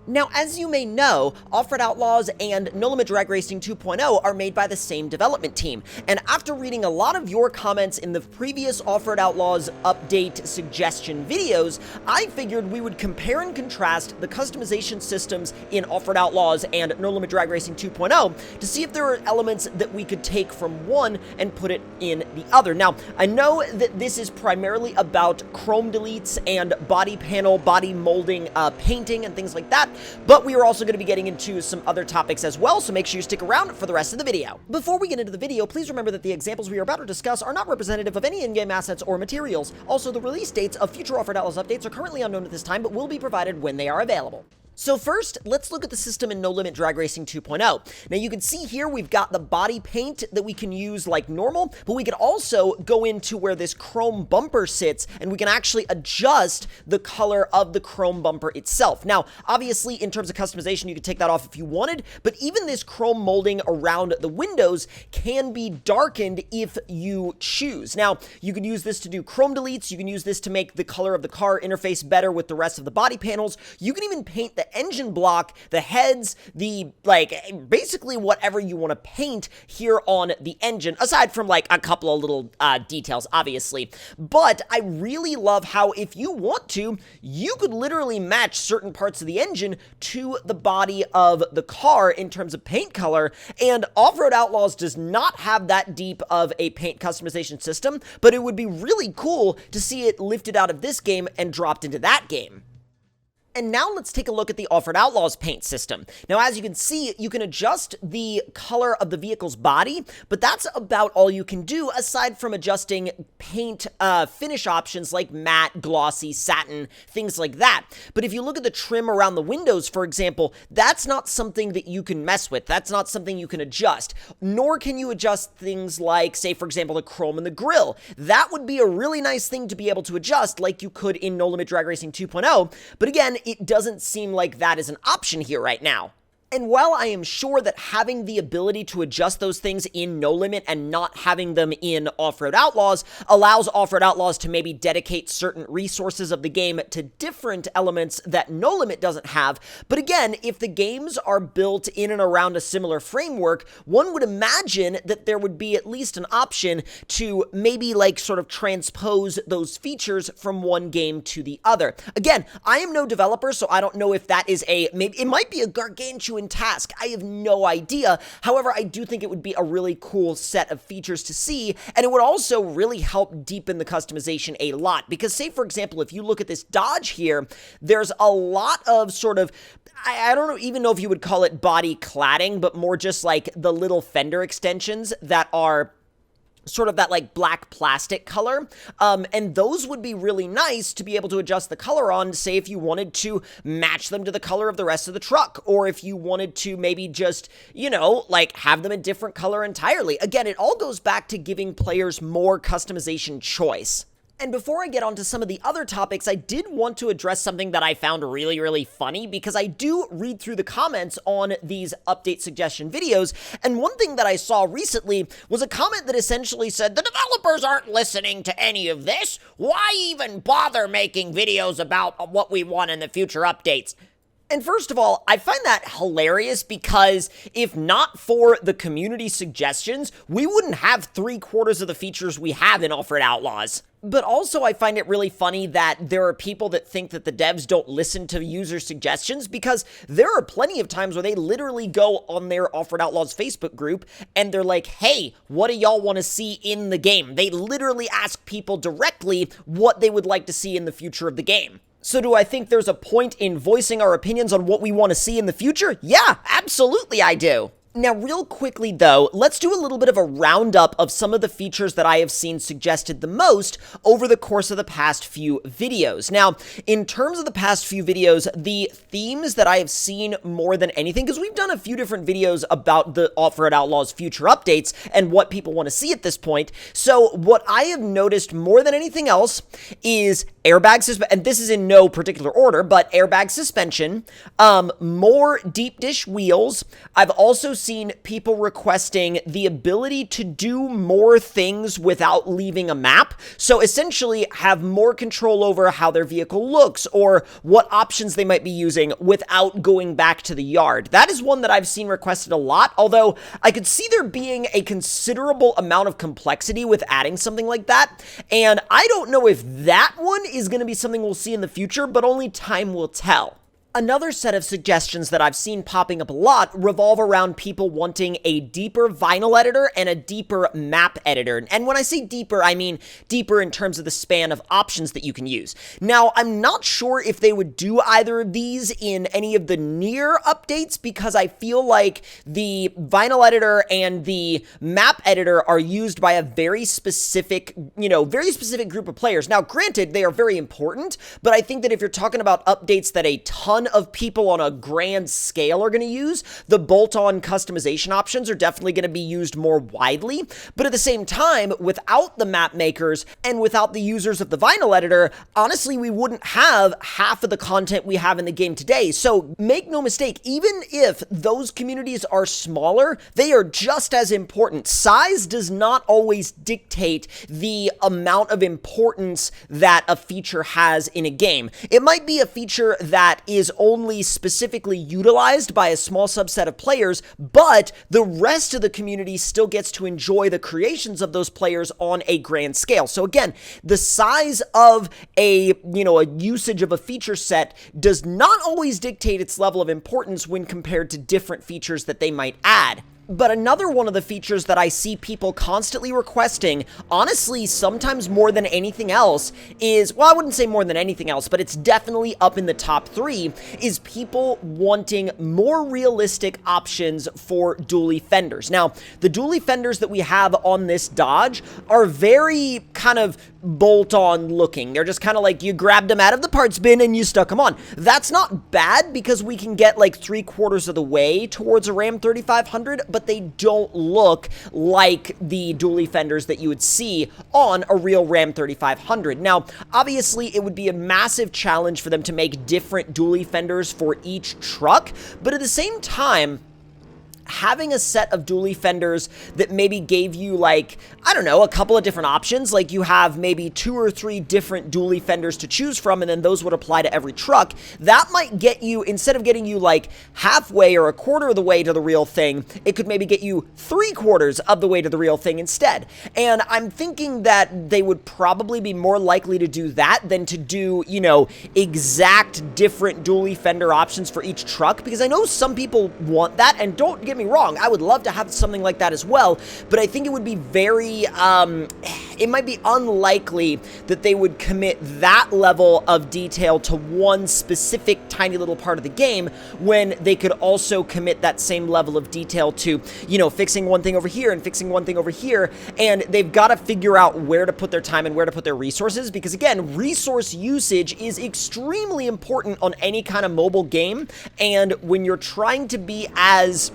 Now, as you may know, Offroad Outlaws and No Limit Drag Racing 2.0 are made by the same development team, and after reading a lot of your comments in the previous Offroad Outlaws update suggestion videos, I figured we would compare and contrast the customization systems in Offroad Outlaws and No Limit Drag Racing 2.0 to see if there are elements that we could take from one and put it in the other. Now, I know that this is primarily about chrome deletes and body panel, body molding, painting, and things like that, but we are also going to be getting into some other topics as well, so make sure you stick around for the rest of the video. Before we get into the video, please remember that the examples we are about to discuss are not representative of any in-game assets or materials. Also, the release dates of future Offroad Outlaws updates are currently unknown at this time, but will be provided when they are available. So first, let's look at the system in No Limit Drag Racing 2.0. Now you can see here we've got the body paint that we can use like normal, but we can also go into where this chrome bumper sits and we can actually adjust the color of the chrome bumper itself. Now, obviously in terms of customization, you could take that off if you wanted, but even this chrome molding around the windows can be darkened if you choose. Now, you can use this to do chrome deletes, you can use this to make the color of the car interface better with the rest of the body panels, you can even paint the engine block, the heads, basically whatever you want to paint here on the engine, aside from like a couple of little details, obviously. But I really love how if you want to, you could literally match certain parts of the engine to the body of the car in terms of paint color, and Offroad Outlaws does not have that deep of a paint customization system, but it would be really cool to see it lifted out of this game and dropped into that game. And now let's take a look at the Offroad Outlaws paint system. Now, as you can see, you can adjust the color of the vehicle's body, but that's about all you can do aside from adjusting paint finish options like matte, glossy, satin, things like that. But if you look at the trim around the windows, for example, that's not something that you can mess with. That's not something you can adjust. Nor can you adjust things like, say, for example, the chrome in the grille. That would be a really nice thing to be able to adjust like you could in No Limit Drag Racing 2.0, but again, it doesn't seem like that is an option here right now. And while I am sure that having the ability to adjust those things in No Limit and not having them in Offroad Outlaws allows Offroad Outlaws to maybe dedicate certain resources of the game to different elements that No Limit doesn't have, but again, if the games are built in and around a similar framework, one would imagine that there would be at least an option to maybe like sort of transpose those features from one game to the other. Again, I am no developer, so I don't know if that is maybe it might be a gargantuan task. I have no idea. However, I do think it would be a really cool set of features to see, and it would also really help deepen the customization a lot. Because say, for example, if you look at this Dodge here, there's a lot of sort of, I don't even know if you would call it body cladding, but more just like the little fender extensions that are sort of that like black plastic color, and those would be really nice to be able to adjust the color on, say if you wanted to match them to the color of the rest of the truck, or if you wanted to maybe just, you know, like have them a different color entirely. Again, it all goes back to giving players more customization choice. And before I get on to some of the other topics, I did want to address something that I found really, really funny, because I do read through the comments on these update suggestion videos, and one thing that I saw recently was a comment that essentially said, the developers aren't listening to any of this. Why even bother making videos about what we want in the future updates? And first of all, I find that hilarious because if not for the community suggestions, we wouldn't have 3/4 of the features we have in Offroad Outlaws. But also, I find it really funny that there are people that think that the devs don't listen to user suggestions, because there are plenty of times where they literally go on their Offroad Outlaws Facebook group and they're like, hey, what do y'all want to see in the game? They literally ask people directly what they would like to see in the future of the game. So do I think there's a point in voicing our opinions on what we want to see in the future? Yeah, absolutely I do. Now, real quickly, though, let's do a little bit of a roundup of some of the features that I have seen suggested the most over the course of the past few videos. Now, in terms of the past few videos, the themes that I have seen more than anything, because we've done a few different videos about the Offroad Outlaws future updates and what people want to see at this point. So what I have noticed more than anything else is airbag suspension, and this is in no particular order, but airbag suspension, more deep dish wheels. I've also seen people requesting the ability to do more things without leaving a map. So essentially have more control over how their vehicle looks or what options they might be using without going back to the yard. That is one that I've seen requested a lot, although I could see there being a considerable amount of complexity with adding something like that. And I don't know if that one is going to be something we'll see in the future, but only time will tell. Another set of suggestions that I've seen popping up a lot revolve around people wanting a deeper vinyl editor and a deeper map editor. And when I say deeper, I mean deeper in terms of the span of options that you can use. Now, I'm not sure if they would do either of these in any of the near updates because I feel like the vinyl editor and the map editor are used by a very specific group of players. Now, granted, they are very important, but I think that if you're talking about updates that a ton of people on a grand scale are going to use, the bolt-on customization options are definitely going to be used more widely. But at the same time, without the map makers and without the users of the vinyl editor, honestly, we wouldn't have half of the content we have in the game today. So make no mistake, even if those communities are smaller, they are just as important. Size does not always dictate the amount of importance that a feature has in a game. It might be a feature that is only specifically utilized by a small subset of players, but the rest of the community still gets to enjoy the creations of those players on a grand scale. So again, the size of a usage of a feature set does not always dictate its level of importance when compared to different features that they might add. But another one of the features that I see people constantly requesting, honestly, sometimes more than anything else, is, well, I wouldn't say more than anything else, but it's definitely up in the top 3, is people wanting more realistic options for dually fenders. Now, the dually fenders that we have on this Dodge are very kind of bolt-on looking. They're just kind of like you grabbed them out of the parts bin and you stuck them on. That's not bad because we can get like 3/4 of the way towards a Ram 3500, but they don't look like the dually fenders that you would see on a real Ram 3500. Now, obviously, it would be a massive challenge for them to make different dually fenders for each truck, but at the same time, having a set of dually fenders that maybe gave you, like, I don't know, a couple of different options, like you have maybe 2 or 3 different dually fenders to choose from, and then those would apply to every truck, that might get you, instead of getting you like halfway or 1/4 of the way to the real thing, it could maybe get you 3/4 of the way to the real thing instead. And I'm thinking that they would probably be more likely to do that than to do, exact different dually fender options for each truck, because I know some people want that, and don't get me wrong, I would love to have something like that as well, but I think it would be very, it might be unlikely that they would commit that level of detail to one specific tiny little part of the game when they could also commit that same level of detail to, fixing one thing over here and fixing one thing over here, and they've got to figure out where to put their time and where to put their resources, because again, resource usage is extremely important on any kind of mobile game, and when you're trying to be as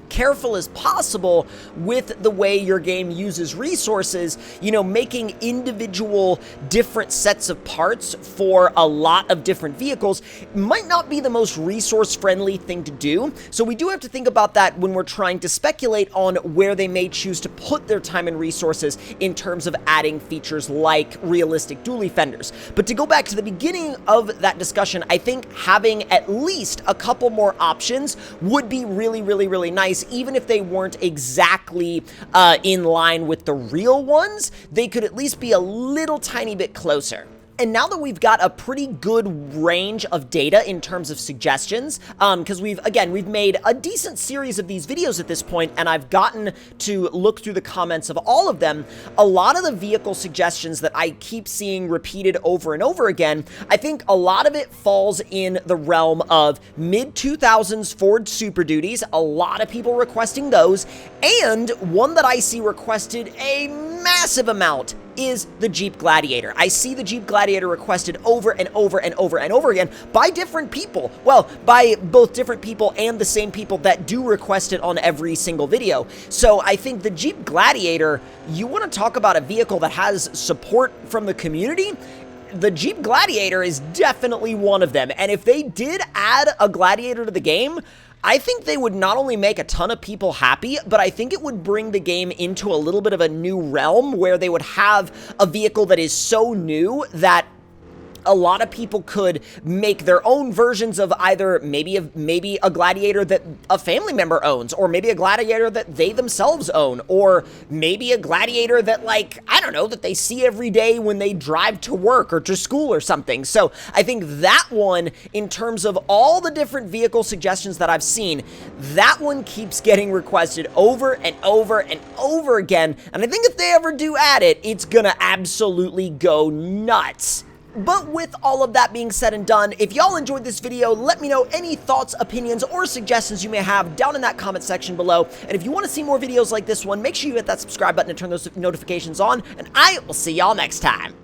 careful as possible with the way your game uses resources, making individual different sets of parts for a lot of different vehicles might not be the most resource-friendly thing to do. So we do have to think about that when we're trying to speculate on where they may choose to put their time and resources in terms of adding features like realistic dually fenders. But to go back to the beginning of that discussion, I think having at least a couple more options would be really, really, really nice. Even if they weren't exactly in line with the real ones, they could at least be a little tiny bit closer. And now that we've got a pretty good range of data in terms of suggestions, because we've made a decent series of these videos at this point, and I've gotten to look through the comments of all of them, a lot of the vehicle suggestions that I keep seeing repeated over and over again, I think a lot of it falls in the realm of mid-2000s Ford Super Duties, a lot of people requesting those, and one that I see requested a massive amount is the Jeep Gladiator. I see the Jeep Gladiator requested over and over and over and over again by different people. Well, by both different people and the same people that do request it on every single video. So I think the Jeep Gladiator, you want to talk about a vehicle that has support from the community? the Jeep Gladiator is definitely one of them. And if they did add a Gladiator to the game, I think they would not only make a ton of people happy, but I think it would bring the game into a little bit of a new realm where they would have a vehicle that is so new that a lot of people could make their own versions of either maybe a Gladiator that a family member owns, or maybe a Gladiator that they themselves own, or maybe a Gladiator that, like, I don't know, that they see every day when they drive to work or to school or something. So I think that one, in terms of all the different vehicle suggestions that I've seen, that one keeps getting requested over and over and over again. And I think if they ever do add it, it's gonna absolutely go nuts. But with all of that being said and done, if y'all enjoyed this video, let me know any thoughts, opinions, or suggestions you may have down in that comment section below. And if you want to see more videos like this one, make sure you hit that subscribe button and turn those notifications on, and I will see y'all next time.